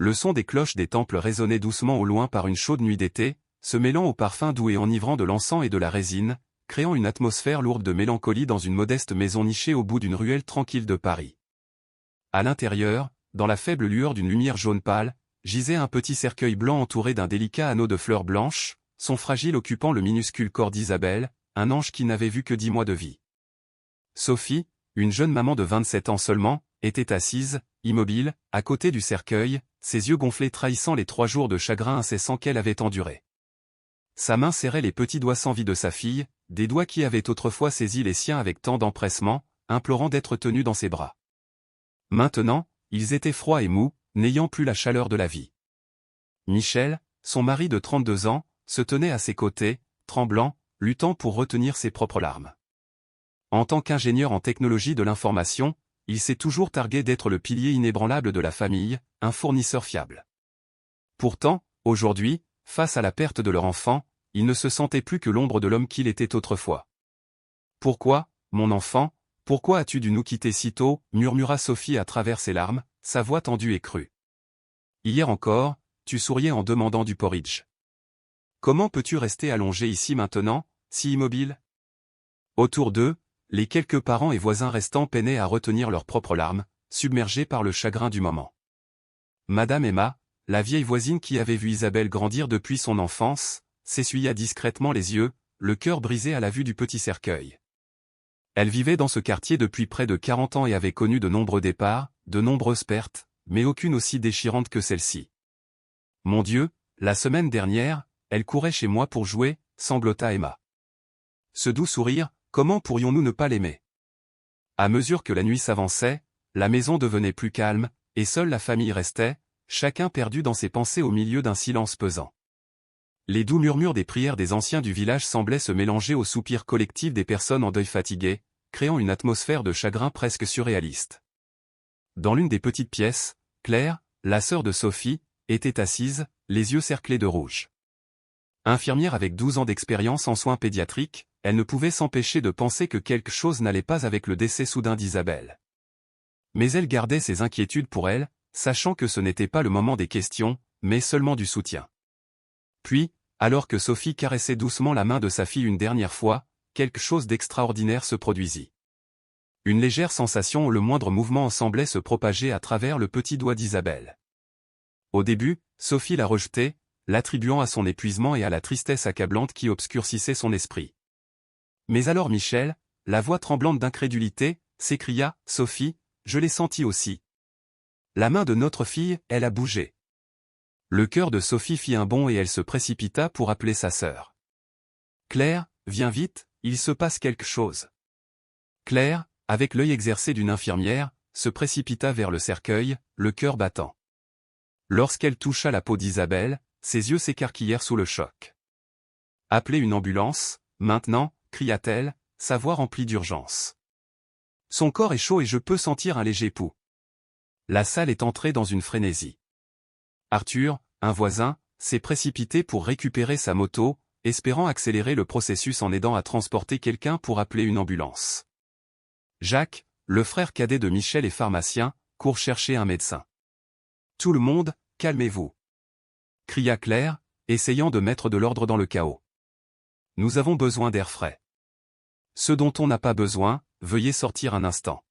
Le son des cloches des temples résonnait doucement au loin par une chaude nuit d'été, se mêlant au parfum doux et enivrant de l'encens et de la résine, créant une atmosphère lourde de mélancolie dans une modeste maison nichée au bout d'une ruelle tranquille de Paris. À l'intérieur, dans la faible lueur d'une lumière jaune pâle, gisait un petit cercueil blanc entouré d'un délicat anneau de fleurs blanches, son fragile occupant le minuscule corps d'Isabelle, un ange qui n'avait vu que 10 mois de vie. Sophie, une jeune maman de 27 ans seulement, était assise, immobile, à côté du cercueil, ses yeux gonflés trahissant les 3 jours de chagrin incessant qu'elle avait enduré. Sa main serrait les petits doigts sans vie de sa fille, des doigts qui avaient autrefois saisi les siens avec tant d'empressement, implorant d'être tenus dans ses bras. Maintenant, ils étaient froids et mous, n'ayant plus la chaleur de la vie. Michel, son mari de 32 ans, se tenait à ses côtés, tremblant, luttant pour retenir ses propres larmes. En tant qu'ingénieur en technologie de l'information, il s'est toujours targué d'être le pilier inébranlable de la famille, un fournisseur fiable. Pourtant, aujourd'hui, face à la perte de leur enfant, il ne se sentait plus que l'ombre de l'homme qu'il était autrefois. « Pourquoi, mon enfant, pourquoi as-tu dû nous quitter si tôt » murmura Sophie à travers ses larmes, sa voix tendue et crue. « Hier encore, tu souriais en demandant du porridge. Comment peux-tu rester allongé ici maintenant, si immobile ?» Autour d'eux, les quelques parents et voisins restants peinaient à retenir leurs propres larmes, submergés par le chagrin du moment. Madame Emma, la vieille voisine qui avait vu Isabelle grandir depuis son enfance, s'essuya discrètement les yeux, le cœur brisé à la vue du petit cercueil. Elle vivait dans ce quartier depuis près de 40 ans et avait connu de nombreux départs, de nombreuses pertes, mais aucune aussi déchirante que celle-ci. « Mon Dieu, la semaine dernière, elle courait chez moi pour jouer, » sanglota Emma. Ce doux sourire, comment pourrions-nous ne pas l'aimer? À mesure que la nuit s'avançait, la maison devenait plus calme, et seule la famille restait, chacun perdu dans ses pensées au milieu d'un silence pesant. Les doux murmures des prières des anciens du village semblaient se mélanger aux soupirs collectifs des personnes en deuil fatiguées, créant une atmosphère de chagrin presque surréaliste. Dans l'une des petites pièces, Claire, la sœur de Sophie, était assise, les yeux cerclés de rouge. Infirmière avec 12 ans d'expérience en soins pédiatriques, elle ne pouvait s'empêcher de penser que quelque chose n'allait pas avec le décès soudain d'Isabelle. Mais elle gardait ses inquiétudes pour elle, sachant que ce n'était pas le moment des questions, mais seulement du soutien. Puis, alors que Sophie caressait doucement la main de sa fille une dernière fois, quelque chose d'extraordinaire se produisit. Une légère sensation où le moindre mouvement semblait se propager à travers le petit doigt d'Isabelle. Au début, Sophie la rejetait, l'attribuant à son épuisement et à la tristesse accablante qui obscurcissait son esprit. Mais alors Michel, la voix tremblante d'incrédulité, s'écria « Sophie, je l'ai senti aussi. La main de notre fille, elle a bougé. » Le cœur de Sophie fit un bond et elle se précipita pour appeler sa sœur. « Claire, viens vite, il se passe quelque chose. » Claire, avec l'œil exercé d'une infirmière, se précipita vers le cercueil, le cœur battant. Lorsqu'elle toucha la peau d'Isabelle, ses yeux s'écarquillèrent sous le choc. « Appelez une ambulance, maintenant !» cria-t-elle, sa voix remplie d'urgence. « Son corps est chaud et je peux sentir un léger pouls. » La salle est entrée dans une frénésie. Arthur, un voisin, s'est précipité pour récupérer sa moto, espérant accélérer le processus en aidant à transporter quelqu'un pour appeler une ambulance. Jacques, le frère cadet de Michel et pharmacien, court chercher un médecin. « Tout le monde, calmez-vous !» cria Claire, essayant de mettre de l'ordre dans le chaos. « Nous avons besoin d'air frais. Ce dont on n'a pas besoin, veuillez sortir un instant. »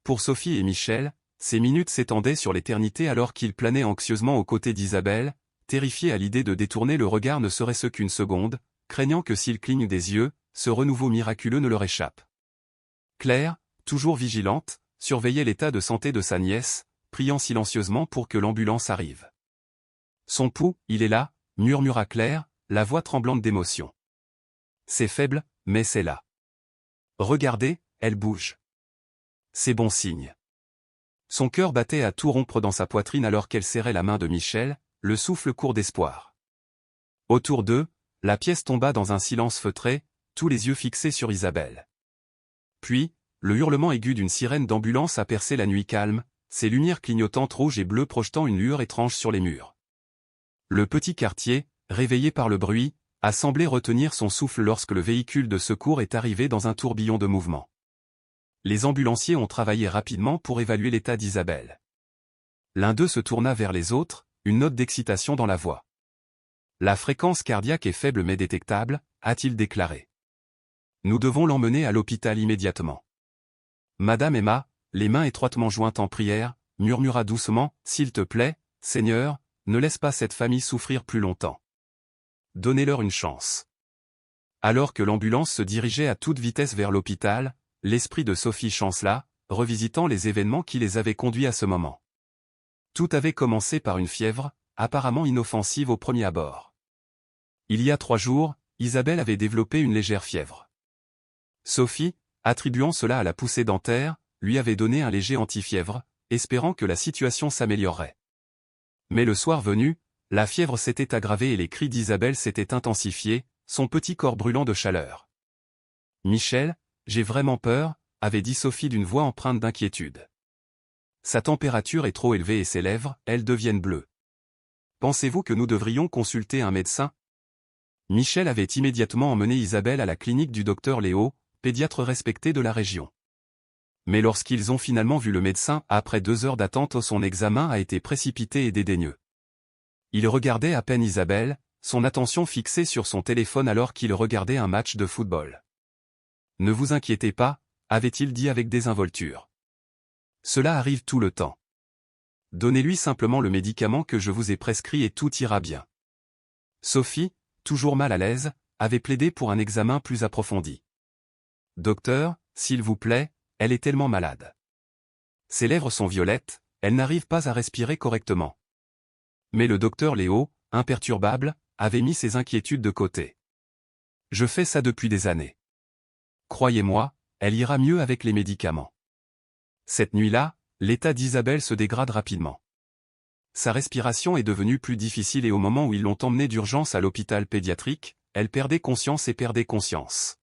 Pour Sophie et Michel, ces minutes s'étendaient sur l'éternité alors qu'ils planaient anxieusement aux côtés d'Isabelle, terrifiés à l'idée de détourner le regard ne serait-ce qu'une seconde, craignant que s'ils clignent des yeux, ce renouveau miraculeux ne leur échappe. Claire, toujours vigilante, surveillait l'état de santé de sa nièce, priant silencieusement pour que l'ambulance arrive. « Son pouls, il est là !» murmura Claire, la voix tremblante d'émotion. « C'est faible, mais c'est là. Regardez, elle bouge. C'est bon signe. » Son cœur battait à tout rompre dans sa poitrine alors qu'elle serrait la main de Michel, le souffle court d'espoir. Autour d'eux, la pièce tomba dans un silence feutré, tous les yeux fixés sur Isabelle. Puis, le hurlement aigu d'une sirène d'ambulance a percé la nuit calme, ses lumières clignotantes rouges et bleues projetant une lueur étrange sur les murs. Le petit quartier, réveillé par le bruit, a semblé retenir son souffle lorsque le véhicule de secours est arrivé dans un tourbillon de mouvement. Les ambulanciers ont travaillé rapidement pour évaluer l'état d'Isabelle. L'un d'eux se tourna vers les autres, une note d'excitation dans la voix. La fréquence cardiaque est faible mais détectable, a-t-il déclaré. Nous devons l'emmener à l'hôpital immédiatement. Madame Emma, les mains étroitement jointes en prière, murmura doucement, s'il te plaît, Seigneur, ne laisse pas cette famille souffrir plus longtemps. Donnez-leur une chance. Alors que l'ambulance se dirigeait à toute vitesse vers l'hôpital, l'esprit de Sophie chancela, revisitant les événements qui les avaient conduits à ce moment. Tout avait commencé par une fièvre, apparemment inoffensive au premier abord. Il y a 3 jours, Isabelle avait développé une légère fièvre. Sophie, attribuant cela à la poussée dentaire, lui avait donné un léger antifièvre, espérant que la situation s'améliorerait. Mais le soir venu, la fièvre s'était aggravée et les cris d'Isabelle s'étaient intensifiés, son petit corps brûlant de chaleur. « Michel, j'ai vraiment peur », avait dit Sophie d'une voix empreinte d'inquiétude. Sa température est trop élevée et ses lèvres, elles deviennent bleues. Pensez-vous que nous devrions consulter un médecin? Michel avait immédiatement emmené Isabelle à la clinique du docteur Léo, pédiatre respecté de la région. Mais lorsqu'ils ont finalement vu le médecin, après 2 heures d'attente, son examen a été précipité et dédaigneux. Il regardait à peine Isabelle, son attention fixée sur son téléphone alors qu'il regardait un match de football. « Ne vous inquiétez pas », avait-il dit avec désinvolture. « Cela arrive tout le temps. Donnez-lui simplement le médicament que je vous ai prescrit et tout ira bien. » Sophie, toujours mal à l'aise, avait plaidé pour un examen plus approfondi. « Docteur, s'il vous plaît, elle est tellement malade. Ses lèvres sont violettes, elle n'arrive pas à respirer correctement. » Mais le docteur Léo, imperturbable, avait mis ses inquiétudes de côté. « Je fais ça depuis des années. Croyez-moi, elle ira mieux avec les médicaments. » Cette nuit-là, l'état d'Isabelle se dégrade rapidement. Sa respiration est devenue plus difficile et au moment où ils l'ont emmenée d'urgence à l'hôpital pédiatrique, elle perdait conscience et perdait conscience.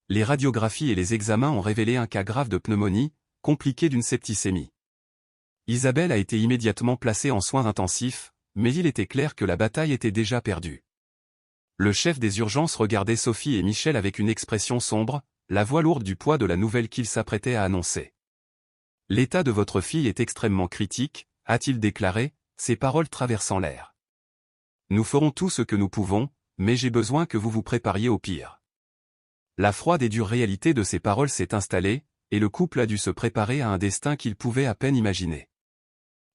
Les radiographies et les examens ont révélé un cas grave de pneumonie, compliqué d'une septicémie. Isabelle a été immédiatement placée en soins intensifs, mais il était clair que la bataille était déjà perdue. Le chef des urgences regardait Sophie et Michel avec une expression sombre, la voix lourde du poids de la nouvelle qu'il s'apprêtait à annoncer. « L'état de votre fille est extrêmement critique », a-t-il déclaré, ses paroles traversant l'air. « Nous ferons tout ce que nous pouvons, mais j'ai besoin que vous vous prépariez au pire. » La froide et dure réalité de ces paroles s'est installée, et le couple a dû se préparer à un destin qu'il pouvait à peine imaginer.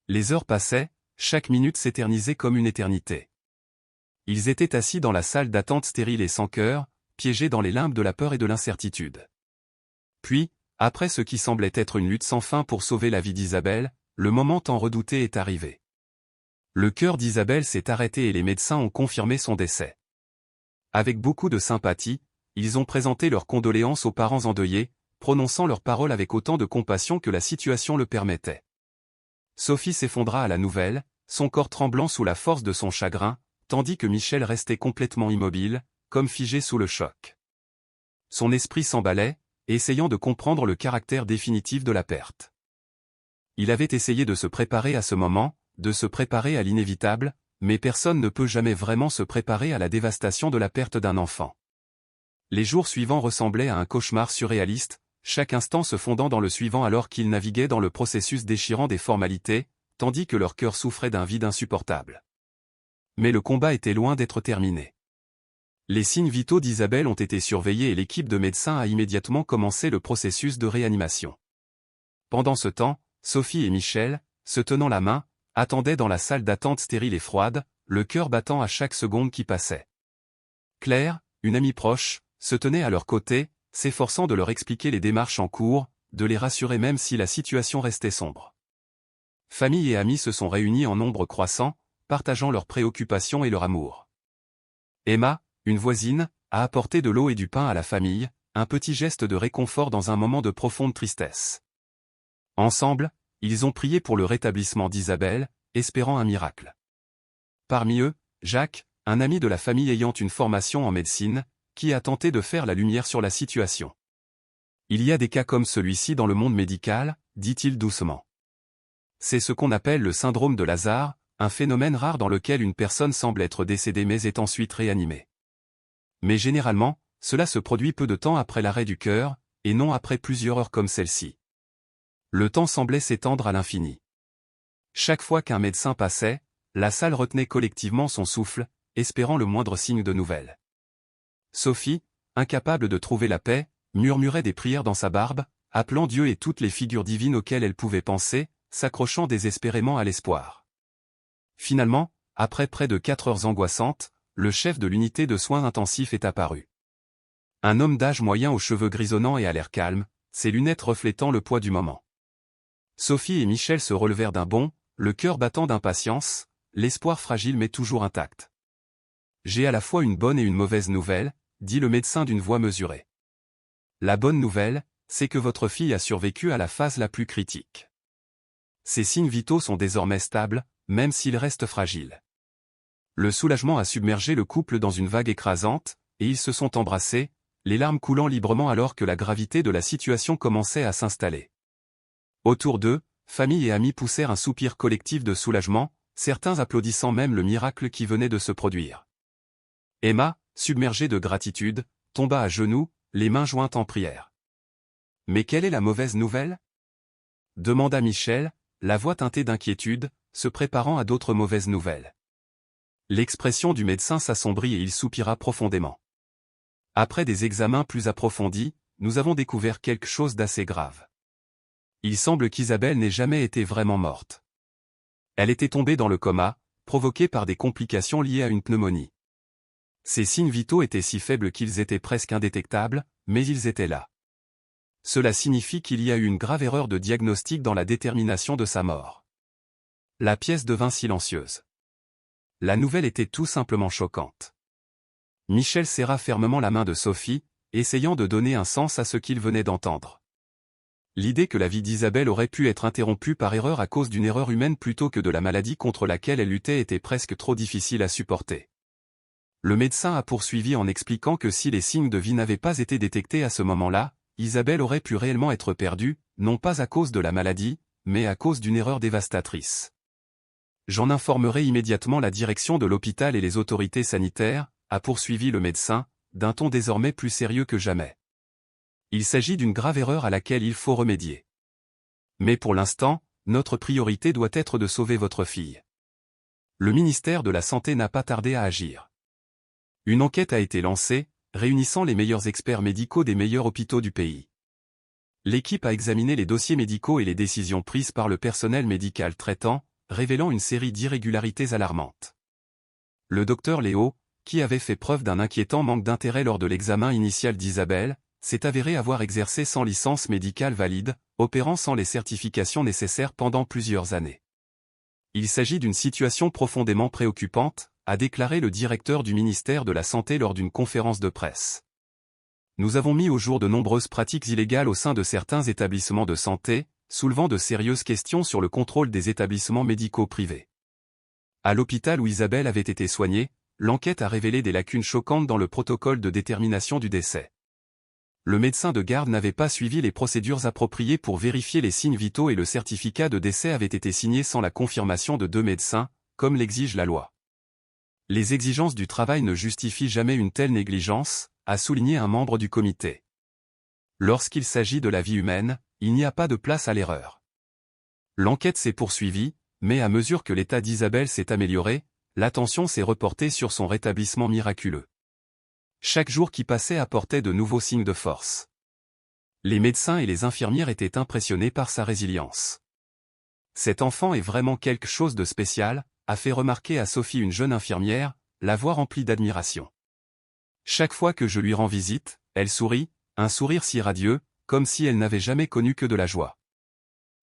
Les heures passaient, chaque minute s'éternisait comme une éternité. Ils étaient assis dans la salle d'attente stérile et sans cœur, piégés dans les limbes de la peur et de l'incertitude. Puis, après ce qui semblait être une lutte sans fin pour sauver la vie d'Isabelle, le moment tant redouté est arrivé. Le cœur d'Isabelle s'est arrêté et les médecins ont confirmé son décès. Avec beaucoup de sympathie, ils ont présenté leurs condoléances aux parents endeuillés, prononçant leurs paroles avec autant de compassion que la situation le permettait. Sophie s'effondra à la nouvelle, son corps tremblant sous la force de son chagrin, tandis que Michel restait complètement immobile, comme figé sous le choc. Son esprit s'emballait, essayant de comprendre le caractère définitif de la perte. Il avait essayé de se préparer à ce moment, de se préparer à l'inévitable, mais personne ne peut jamais vraiment se préparer à la dévastation de la perte d'un enfant. Les jours suivants ressemblaient à un cauchemar surréaliste, chaque instant se fondant dans le suivant alors qu'ils naviguaient dans le processus déchirant des formalités, tandis que leur cœur souffrait d'un vide insupportable. Mais le combat était loin d'être terminé. Les signes vitaux d'Isabelle ont été surveillés et l'équipe de médecins a immédiatement commencé le processus de réanimation. Pendant ce temps, Sophie et Michel, se tenant la main, attendaient dans la salle d'attente stérile et froide, le cœur battant à chaque seconde qui passait. Claire, une amie proche, se tenait à leur côté, s'efforçant de leur expliquer les démarches en cours, de les rassurer même si la situation restait sombre. Famille et amis se sont réunis en nombre croissant, partageant leurs préoccupations et leur amour. Emma, une voisine, a apporté de l'eau et du pain à la famille, un petit geste de réconfort dans un moment de profonde tristesse. Ensemble, ils ont prié pour le rétablissement d'Isabelle, espérant un miracle. Parmi eux, Jacques, un ami de la famille ayant une formation en médecine, qui a tenté de faire la lumière sur la situation. « Il y a des cas comme celui-ci dans le monde médical », dit-il doucement. C'est ce qu'on appelle le syndrome de Lazare, un phénomène rare dans lequel une personne semble être décédée mais est ensuite réanimée. Mais généralement, cela se produit peu de temps après l'arrêt du cœur, et non après plusieurs heures comme celle-ci. Le temps semblait s'étendre à l'infini. Chaque fois qu'un médecin passait, la salle retenait collectivement son souffle, espérant le moindre signe de nouvelles. Sophie, incapable de trouver la paix, murmurait des prières dans sa barbe, appelant Dieu et toutes les figures divines auxquelles elle pouvait penser, s'accrochant désespérément à l'espoir. Finalement, après près de 4 heures angoissantes, le chef de l'unité de soins intensifs est apparu. Un homme d'âge moyen aux cheveux grisonnants et à l'air calme, ses lunettes reflétant le poids du moment. Sophie et Michel se relevèrent d'un bond, le cœur battant d'impatience, l'espoir fragile mais toujours intact. « J'ai à la fois une bonne et une mauvaise nouvelle », dit le médecin d'une voix mesurée. « La bonne nouvelle, c'est que votre fille a survécu à la phase la plus critique. Ses signes vitaux sont désormais stables, même s'ils restent fragiles. » Le soulagement a submergé le couple dans une vague écrasante, et ils se sont embrassés, les larmes coulant librement alors que la gravité de la situation commençait à s'installer. Autour d'eux, famille et amis poussèrent un soupir collectif de soulagement, certains applaudissant même le miracle qui venait de se produire. Emma, submergée de gratitude, tomba à genoux, les mains jointes en prière. « Mais quelle est la mauvaise nouvelle ?» demanda Michel, la voix teintée d'inquiétude, se préparant à d'autres mauvaises nouvelles. L'expression du médecin s'assombrit et il soupira profondément. « Après des examens plus approfondis, nous avons découvert quelque chose d'assez grave. Il semble qu'Isabelle n'ait jamais été vraiment morte. Elle était tombée dans le coma, provoqué par des complications liées à une pneumonie. Ses signes vitaux étaient si faibles qu'ils étaient presque indétectables, mais ils étaient là. Cela signifie qu'il y a eu une grave erreur de diagnostic dans la détermination de sa mort. » La pièce devint silencieuse. La nouvelle était tout simplement choquante. Michel serra fermement la main de Sophie, essayant de donner un sens à ce qu'il venait d'entendre. L'idée que la vie d'Isabelle aurait pu être interrompue par erreur à cause d'une erreur humaine plutôt que de la maladie contre laquelle elle luttait était presque trop difficile à supporter. Le médecin a poursuivi en expliquant que si les signes de vie n'avaient pas été détectés à ce moment-là, Isabelle aurait pu réellement être perdue, non pas à cause de la maladie, mais à cause d'une erreur dévastatrice. J'en informerai immédiatement la direction de l'hôpital et les autorités sanitaires, a poursuivi le médecin, d'un ton désormais plus sérieux que jamais. Il s'agit d'une grave erreur à laquelle il faut remédier. Mais pour l'instant, notre priorité doit être de sauver votre fille. Le ministère de la Santé n'a pas tardé à agir. Une enquête a été lancée, réunissant les meilleurs experts médicaux des meilleurs hôpitaux du pays. L'équipe a examiné les dossiers médicaux et les décisions prises par le personnel médical traitant, révélant une série d'irrégularités alarmantes. Le docteur Léo, qui avait fait preuve d'un inquiétant manque d'intérêt lors de l'examen initial d'Isabelle, s'est avéré avoir exercé sans licence médicale valide, opérant sans les certifications nécessaires pendant plusieurs années. Il s'agit d'une situation profondément préoccupante, a déclaré le directeur du ministère de la Santé lors d'une conférence de presse. Nous avons mis au jour de nombreuses pratiques illégales au sein de certains établissements de santé, soulevant de sérieuses questions sur le contrôle des établissements médicaux privés. À l'hôpital où Isabelle avait été soignée, l'enquête a révélé des lacunes choquantes dans le protocole de détermination du décès. Le médecin de garde n'avait pas suivi les procédures appropriées pour vérifier les signes vitaux et le certificat de décès avait été signé sans la confirmation de 2 médecins, comme l'exige la loi. Les exigences du travail ne justifient jamais une telle négligence, a souligné un membre du comité. Lorsqu'il s'agit de la vie humaine, il n'y a pas de place à l'erreur. L'enquête s'est poursuivie, mais à mesure que l'état d'Isabelle s'est amélioré, l'attention s'est reportée sur son rétablissement miraculeux. Chaque jour qui passait apportait de nouveaux signes de force. Les médecins et les infirmières étaient impressionnés par sa résilience. Cet enfant est vraiment quelque chose de spécial, a fait remarquer à Sophie une jeune infirmière, la voix remplie d'admiration. Chaque fois que je lui rends visite, elle sourit, un sourire si radieux, comme si elle n'avait jamais connu que de la joie.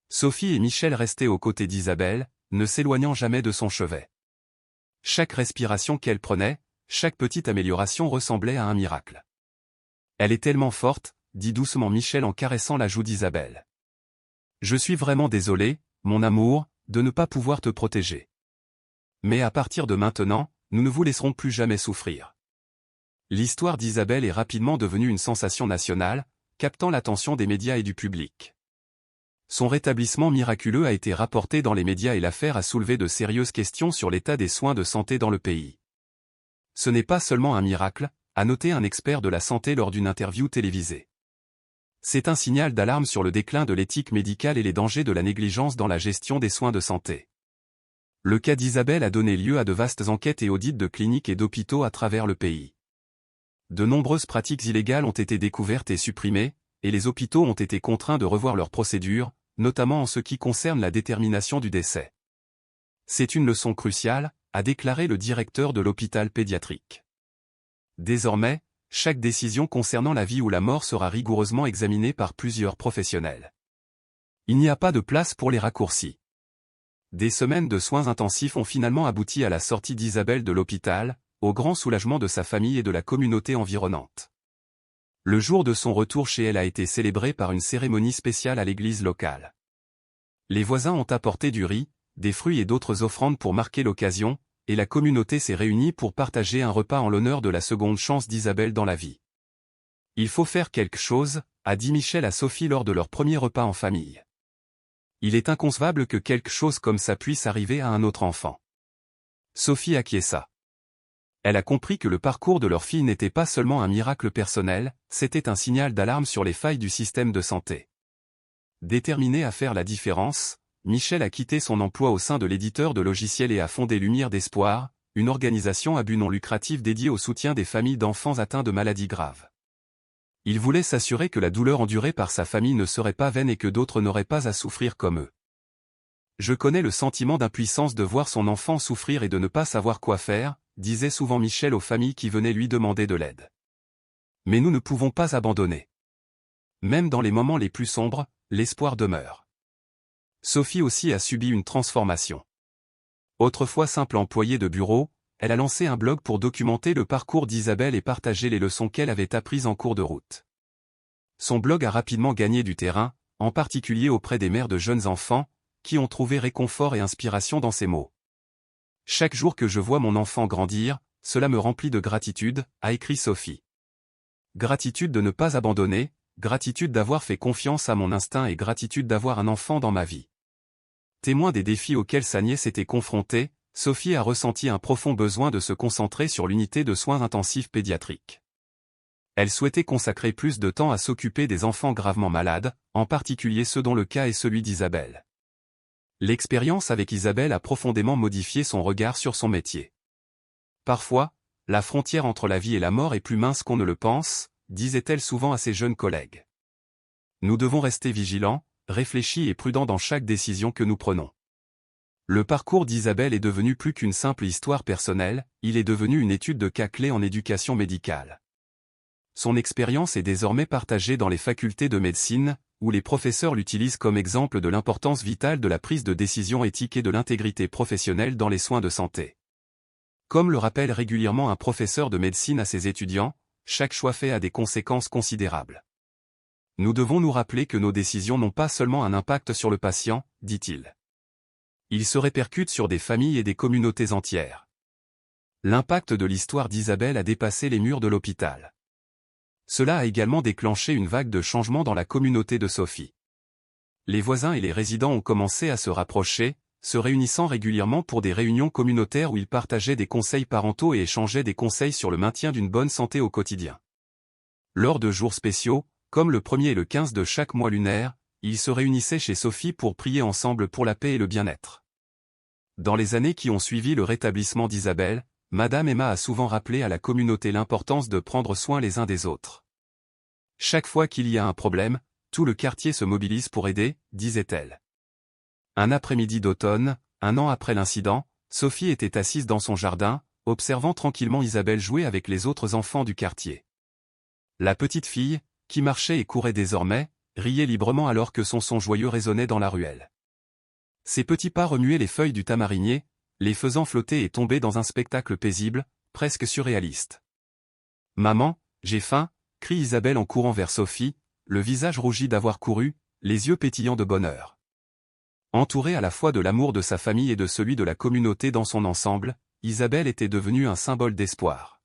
Sophie et Michel restaient aux côtés d'Isabelle, ne s'éloignant jamais de son chevet. Chaque respiration qu'elle prenait, chaque petite amélioration ressemblait à un miracle. « Elle est tellement forte », dit doucement Michel en caressant la joue d'Isabelle. « Je suis vraiment désolé, mon amour, de ne pas pouvoir te protéger. Mais à partir de maintenant, nous ne vous laisserons plus jamais souffrir. » L'histoire d'Isabelle est rapidement devenue une sensation nationale, captant l'attention des médias et du public. Son rétablissement miraculeux a été rapporté dans les médias et l'affaire a soulevé de sérieuses questions sur l'état des soins de santé dans le pays. Ce n'est pas seulement un miracle, a noté un expert de la santé lors d'une interview télévisée. C'est un signal d'alarme sur le déclin de l'éthique médicale et les dangers de la négligence dans la gestion des soins de santé. Le cas d'Isabelle a donné lieu à de vastes enquêtes et audits de cliniques et d'hôpitaux à travers le pays. De nombreuses pratiques illégales ont été découvertes et supprimées, et les hôpitaux ont été contraints de revoir leurs procédures, notamment en ce qui concerne la détermination du décès. C'est une leçon cruciale, a déclaré le directeur de l'hôpital pédiatrique. Désormais, chaque décision concernant la vie ou la mort sera rigoureusement examinée par plusieurs professionnels. Il n'y a pas de place pour les raccourcis. Des semaines de soins intensifs ont finalement abouti à la sortie d'Isabelle de l'hôpital, au grand soulagement de sa famille et de la communauté environnante. Le jour de son retour chez elle a été célébré par une cérémonie spéciale à l'église locale. Les voisins ont apporté du riz, des fruits et d'autres offrandes pour marquer l'occasion, et la communauté s'est réunie pour partager un repas en l'honneur de la seconde chance d'Isabelle dans la vie. Il faut faire quelque chose, a dit Michel à Sophie lors de leur premier repas en famille. Il est inconcevable que quelque chose comme ça puisse arriver à un autre enfant. Sophie acquiesça. Elle a compris que le parcours de leur fille n'était pas seulement un miracle personnel, c'était un signal d'alarme sur les failles du système de santé. Déterminé à faire la différence, Michel a quitté son emploi au sein de l'éditeur de logiciels et a fondé Lumière d'Espoir, une organisation à but non lucratif dédiée au soutien des familles d'enfants atteints de maladies graves. Il voulait s'assurer que la douleur endurée par sa famille ne serait pas vaine et que d'autres n'auraient pas à souffrir comme eux. Je connais le sentiment d'impuissance de voir son enfant souffrir et de ne pas savoir quoi faire, disait souvent Michel aux familles qui venaient lui demander de l'aide. Mais nous ne pouvons pas abandonner. Même dans les moments les plus sombres, l'espoir demeure. Sophie aussi a subi une transformation. Autrefois simple employée de bureau, elle a lancé un blog pour documenter le parcours d'Isabelle et partager les leçons qu'elle avait apprises en cours de route. Son blog a rapidement gagné du terrain, en particulier auprès des mères de jeunes enfants, qui ont trouvé réconfort et inspiration dans ses mots. Chaque jour que je vois mon enfant grandir, cela me remplit de gratitude, a écrit Sophie. Gratitude de ne pas abandonner, gratitude d'avoir fait confiance à mon instinct et gratitude d'avoir un enfant dans ma vie. Témoin des défis auxquels sa nièce était confrontée, Sophie a ressenti un profond besoin de se concentrer sur l'unité de soins intensifs pédiatriques. Elle souhaitait consacrer plus de temps à s'occuper des enfants gravement malades, en particulier ceux dont le cas est celui d'Isabelle. L'expérience avec Isabelle a profondément modifié son regard sur son métier. Parfois, la frontière entre la vie et la mort est plus mince qu'on ne le pense, disait-elle souvent à ses jeunes collègues. Nous devons rester vigilants, réfléchis et prudents dans chaque décision que nous prenons. Le parcours d'Isabelle est devenu plus qu'une simple histoire personnelle, il est devenu une étude de cas clé en éducation médicale. Son expérience est désormais partagée dans les facultés de médecine, où les professeurs l'utilisent comme exemple de l'importance vitale de la prise de décision éthique et de l'intégrité professionnelle dans les soins de santé. Comme le rappelle régulièrement un professeur de médecine à ses étudiants, chaque choix fait a des conséquences considérables. Nous devons nous rappeler que nos décisions n'ont pas seulement un impact sur le patient, dit-il. Ils se répercutent sur des familles et des communautés entières. L'impact de l'histoire d'Isabelle a dépassé les murs de l'hôpital. Cela a également déclenché une vague de changements dans la communauté de Sophie. Les voisins et les résidents ont commencé à se rapprocher, se réunissant régulièrement pour des réunions communautaires où ils partageaient des conseils parentaux et échangeaient des conseils sur le maintien d'une bonne santé au quotidien. Lors de jours spéciaux, comme le 1er et le 15 de chaque mois lunaire, ils se réunissaient chez Sophie pour prier ensemble pour la paix et le bien-être. Dans les années qui ont suivi le rétablissement d'Isabelle, Madame Emma a souvent rappelé à la communauté l'importance de prendre soin les uns des autres. Chaque fois qu'il y a un problème, tout le quartier se mobilise pour aider, disait-elle. Un après-midi d'automne, 1 an après l'incident, Sophie était assise dans son jardin, observant tranquillement Isabelle jouer avec les autres enfants du quartier. La petite fille, qui marchait et courait désormais, riait librement alors que son son joyeux résonnait dans la ruelle. Ses petits pas remuaient les feuilles du tamarinier, les faisant flotter et tomber dans un spectacle paisible, presque surréaliste. « Maman, j'ai faim !» crie Isabelle en courant vers Sophie, le visage rougi d'avoir couru, les yeux pétillants de bonheur. Entourée à la fois de l'amour de sa famille et de celui de la communauté dans son ensemble, Isabelle était devenue un symbole d'espoir.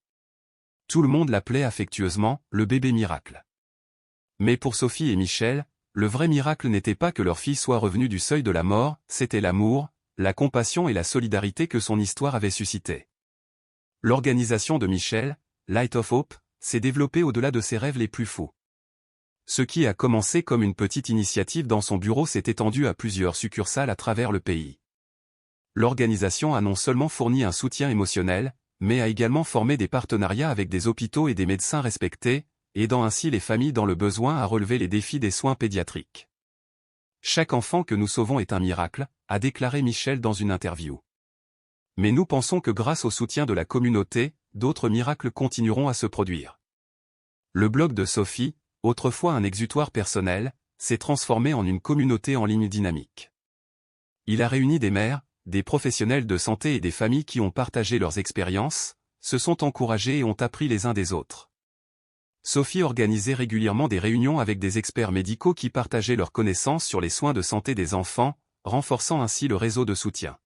Tout le monde l'appelait affectueusement « le bébé miracle ». Mais pour Sophie et Michel, le vrai miracle n'était pas que leur fille soit revenue du seuil de la mort, c'était l'amour, la compassion et la solidarité que son histoire avait suscité. L'organisation de Michel, Light of Hope, s'est développée au-delà de ses rêves les plus fous. Ce qui a commencé comme une petite initiative dans son bureau s'est étendu à plusieurs succursales à travers le pays. l'organisation a non seulement fourni un soutien émotionnel, mais a également formé des partenariats avec des hôpitaux et des médecins respectés, aidant ainsi les familles dans le besoin à relever les défis des soins pédiatriques. Chaque enfant que nous sauvons est un miracle, a déclaré Michel dans une interview. Mais nous pensons que grâce au soutien de la communauté, d'autres miracles continueront à se produire. Le blog de Sophie, autrefois un exutoire personnel, s'est transformé en une communauté en ligne dynamique. Il a réuni des mères, des professionnels de santé et des familles qui ont partagé leurs expériences, se sont encouragés et ont appris les uns des autres. Sophie organisait régulièrement des réunions avec des experts médicaux qui partageaient leurs connaissances sur les soins de santé des enfants, renforçant ainsi le réseau de soutien.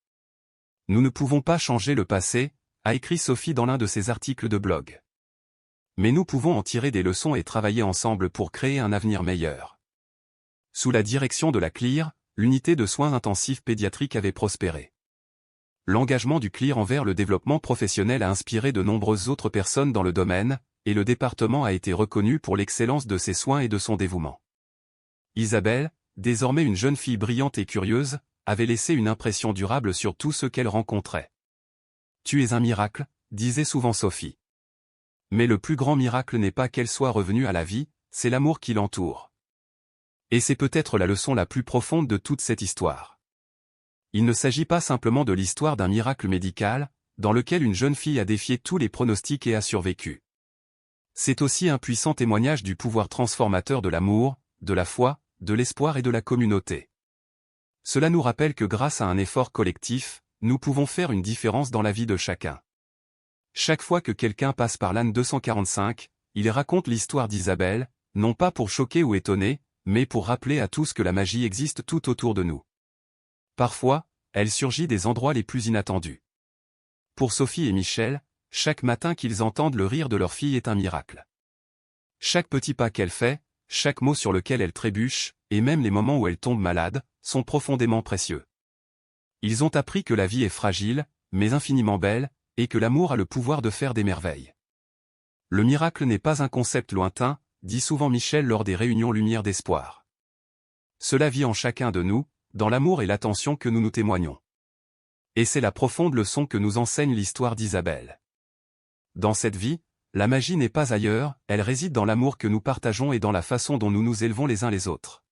Nous ne pouvons pas changer le passé, a écrit Sophie dans l'un de ses articles de blog. Mais nous pouvons en tirer des leçons et travailler ensemble pour créer un avenir meilleur. Sous la direction de la CLIR, l'unité de soins intensifs pédiatriques avait prospéré. L'engagement du CLIR envers le développement professionnel a inspiré de nombreuses autres personnes dans le domaine, et le département a été reconnu pour l'excellence de ses soins et de son dévouement. Isabelle, désormais une jeune fille brillante et curieuse, avait laissé une impression durable sur tout ce qu'elle rencontrait. « Tu es un miracle », disait souvent Sophie. Mais le plus grand miracle n'est pas qu'elle soit revenue à la vie, c'est l'amour qui l'entoure. Et c'est peut-être la leçon la plus profonde de toute cette histoire. Il ne s'agit pas simplement de l'histoire d'un miracle médical, dans lequel une jeune fille a défié tous les pronostics et a survécu. C'est aussi un puissant témoignage du pouvoir transformateur de l'amour, de la foi, de l'espoir et de la communauté. Cela nous rappelle que grâce à un effort collectif, nous pouvons faire une différence dans la vie de chacun. Chaque fois que quelqu'un passe par l'âne 245, il raconte l'histoire d'Isabelle, non pas pour choquer ou étonner, mais pour rappeler à tous que la magie existe tout autour de nous. Parfois, elle surgit des endroits les plus inattendus. Pour Sophie et Michel, chaque matin qu'ils entendent le rire de leur fille est un miracle. Chaque petit pas qu'elle fait, chaque mot sur lequel elle trébuche, et même les moments où elle tombe malade, sont profondément précieux. Ils ont appris que la vie est fragile, mais infiniment belle, et que l'amour a le pouvoir de faire des merveilles. Le miracle n'est pas un concept lointain, dit souvent Michel lors des réunions Lumière d'Espoir. Cela vit en chacun de nous, dans l'amour et l'attention que nous nous témoignons. Et c'est la profonde leçon que nous enseigne l'histoire d'Isabelle. Dans cette vie, la magie n'est pas ailleurs, elle réside dans l'amour que nous partageons et dans la façon dont nous nous élevons les uns les autres.